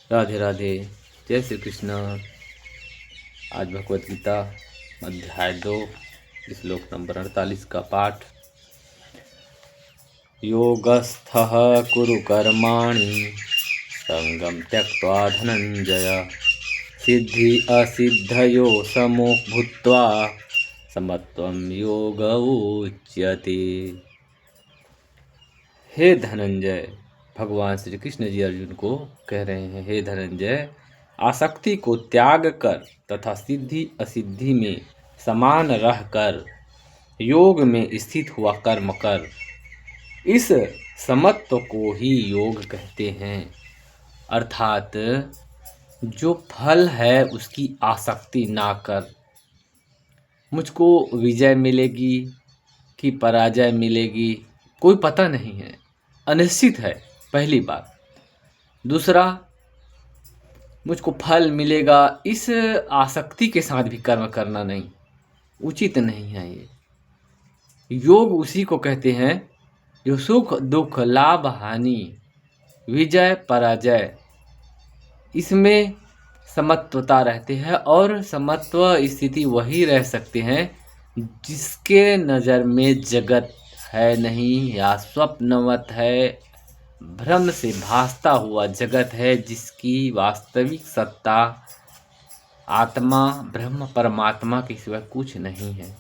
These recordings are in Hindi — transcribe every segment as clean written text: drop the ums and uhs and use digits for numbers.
राधे राधे। जय श्री कृष्ण। आज भगवत गीता अध्याय 2 श्लोक नंबर 48 का पाठ। योगस्थः कुरु कर्माणि संगम त्यक्त्वा धनंजय सिद्धि असिद्धयो समो भूत्वा समत्वं योग उच्यते। हे धनंजय, भगवान श्री कृष्ण जी अर्जुन को कह रहे हैं, हे धनंजय, आसक्ति को त्याग कर तथा सिद्धि असिद्धि में समान रहकर योग में स्थित हुआ कर्म कर। इस समत्व को ही योग कहते हैं। अर्थात जो फल है उसकी आसक्ति ना कर। मुझको विजय मिलेगी कि पराजय मिलेगी कोई पता नहीं है, अनिश्चित है, पहली बात। दूसरा, मुझको फल मिलेगा इस आसक्ति के साथ भी कर्म करना नहीं, उचित नहीं है। ये योग उसी को कहते हैं जो सुख दुख लाभ हानि विजय पराजय इसमें समत्वता रहते हैं। और समत्व स्थिति वही रह सकते हैं जिसके नज़र में जगत है नहीं या स्वप्नवत है, भ्रम से भासता हुआ जगत है, जिसकी वास्तविक सत्ता आत्मा ब्रह्म परमात्मा के सिवा कुछ नहीं है।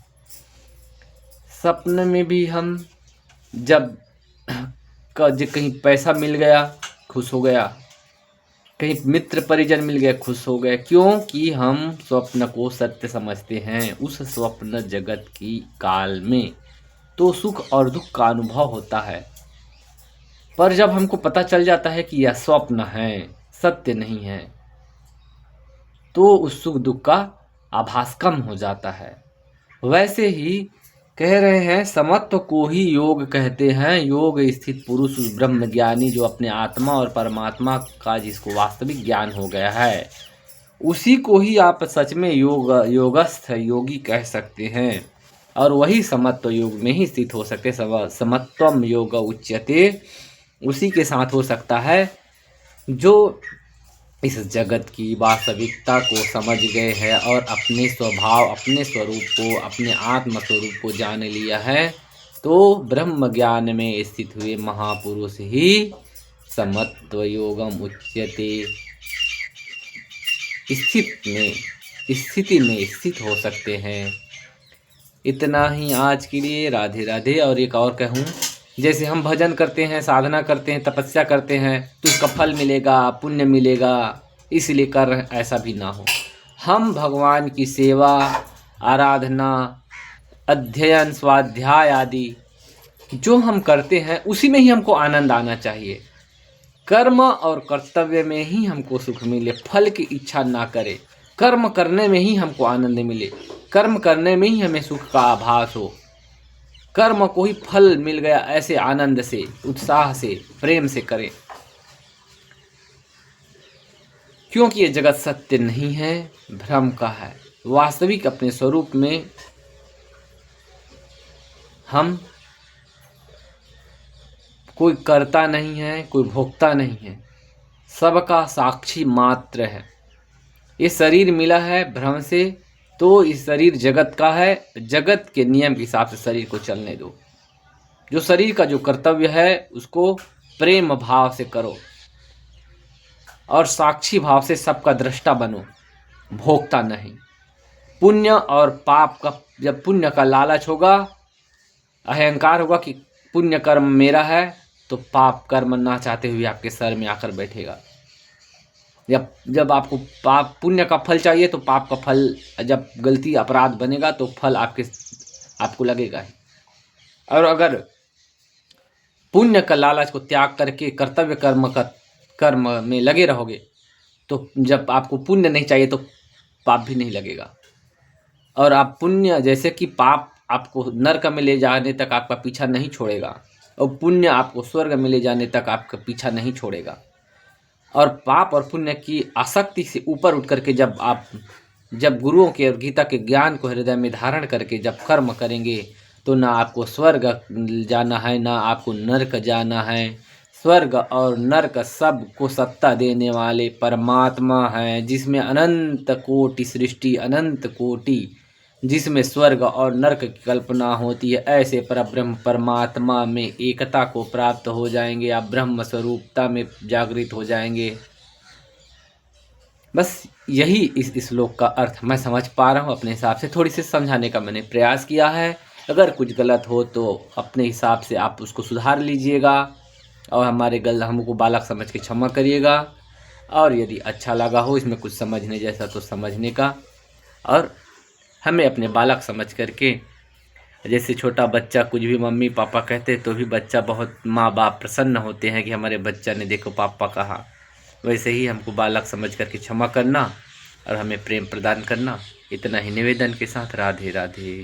सपने में भी हम जब कहीं पैसा मिल गया खुश हो गया, कहीं मित्र परिजन मिल गया खुश हो गए, क्योंकि हम स्वप्न को सत्य समझते हैं। उस स्वप्न जगत की काल में तो सुख और दुख का अनुभव होता है, पर जब हमको पता चल जाता है कि यह स्वप्न है, सत्य नहीं है, तो उस सुख दुख का आभास कम हो जाता है। वैसे ही कह रहे हैं, समत्व को ही योग कहते हैं। योग स्थित पुरुष उस ब्रह्म ज्ञानी जो अपने आत्मा और परमात्मा का जिसको वास्तविक ज्ञान हो गया है, उसी को ही आप सच में योगस्थ योगी कह सकते हैं। और वही समत्व योग में ही स्थित हो सकते। समत्वम योग उच्यते उसी के साथ हो सकता है जो इस जगत की वास्तविकता को समझ गए हैं और अपने स्वभाव अपने स्वरूप को अपने आत्म स्वरूप को जान लिया है। तो ब्रह्म ज्ञान में स्थित हुए महापुरुष ही समत्व योगम उच्यते स्थिति में स्थित हो सकते हैं। इतना ही आज के लिए। राधे राधे। और एक और कहूँ, जैसे हम भजन करते हैं, साधना करते हैं, तपस्या करते हैं तो उसका फल मिलेगा, पुण्य मिलेगा, इसलिए कर रहे हैं, ऐसा भी ना हो। हम भगवान की सेवा आराधना अध्ययन स्वाध्याय आदि जो हम करते हैं उसी में ही हमको आनंद आना चाहिए। कर्म और कर्तव्य में ही हमको सुख मिले, फल की इच्छा ना करें। कर्म करने में ही हमको आनंद मिले, कर्म करने में ही हमें सुख का आभास हो। कर्म को ही फल मिल गया ऐसे आनंद से, उत्साह से, प्रेम से करें, क्योंकि ये जगत सत्य नहीं है, भ्रम का है। वास्तविक अपने स्वरूप में हम कोई कर्ता नहीं है, कोई भोक्ता नहीं है, सबका साक्षी मात्र है। ये शरीर मिला है भ्रम से, तो इस शरीर जगत का है। जगत के नियम के हिसाब से शरीर को चलने दो। जो शरीर का जो कर्तव्य है उसको प्रेम भाव से करो और साक्षी भाव से सबका दृष्टा बनो, भोक्ता नहीं। पुण्य और पाप का जब पुण्य का लालच होगा, अहंकार होगा कि पुण्य कर्म मेरा है, तो पाप कर्म ना चाहते हुए आपके सर में आकर बैठेगा। जब आपको पाप पुण्य का फल चाहिए तो पाप का फल, जब गलती अपराध बनेगा तो फल आपको लगेगा ही। और अगर पुण्य का लालच को त्याग करके कर्तव्य कर्म में लगे रहोगे तो जब आपको पुण्य नहीं चाहिए तो पाप भी नहीं लगेगा। और आप पुण्य, जैसे कि पाप आपको नरक में ले जाने तक आपका पीछा नहीं छोड़ेगा और पुण्य आपको स्वर्ग में ले जाने तक आपका पीछा नहीं छोड़ेगा। और पाप और पुण्य की आसक्ति से ऊपर उठ करके जब गुरुओं के और गीता के ज्ञान को हृदय में धारण करके जब कर्म करेंगे तो ना आपको स्वर्ग जाना है, ना आपको नरक जाना है। स्वर्ग और नरक सब को सत्ता देने वाले परमात्मा हैं, जिसमें अनंत कोटि सृष्टि, अनंत कोटि जिसमें स्वर्ग और नरक की कल्पना होती है, ऐसे परब्रह्म परमात्मा में एकता को प्राप्त हो जाएंगे, आप ब्रह्म स्वरूपता में जागृत हो जाएंगे। बस यही इस श्लोक का अर्थ मैं समझ पा रहा हूँ। अपने हिसाब से थोड़ी सी समझाने का मैंने प्रयास किया है। अगर कुछ गलत हो तो अपने हिसाब से आप उसको सुधार लीजिएगा और हमको बालक समझ के क्षमा करिएगा। और यदि अच्छा लगा हो इसमें कुछ समझने जैसा तो समझने का, और हमें अपने बालक समझ करके, जैसे छोटा बच्चा कुछ भी मम्मी पापा कहते तो भी बच्चा बहुत, माँ बाप प्रसन्न होते हैं कि हमारे बच्चा ने देखो पापा कहा, वैसे ही हमको बालक समझ करके क्षमा करना और हमें प्रेम प्रदान करना। इतना ही निवेदन के साथ राधे राधे।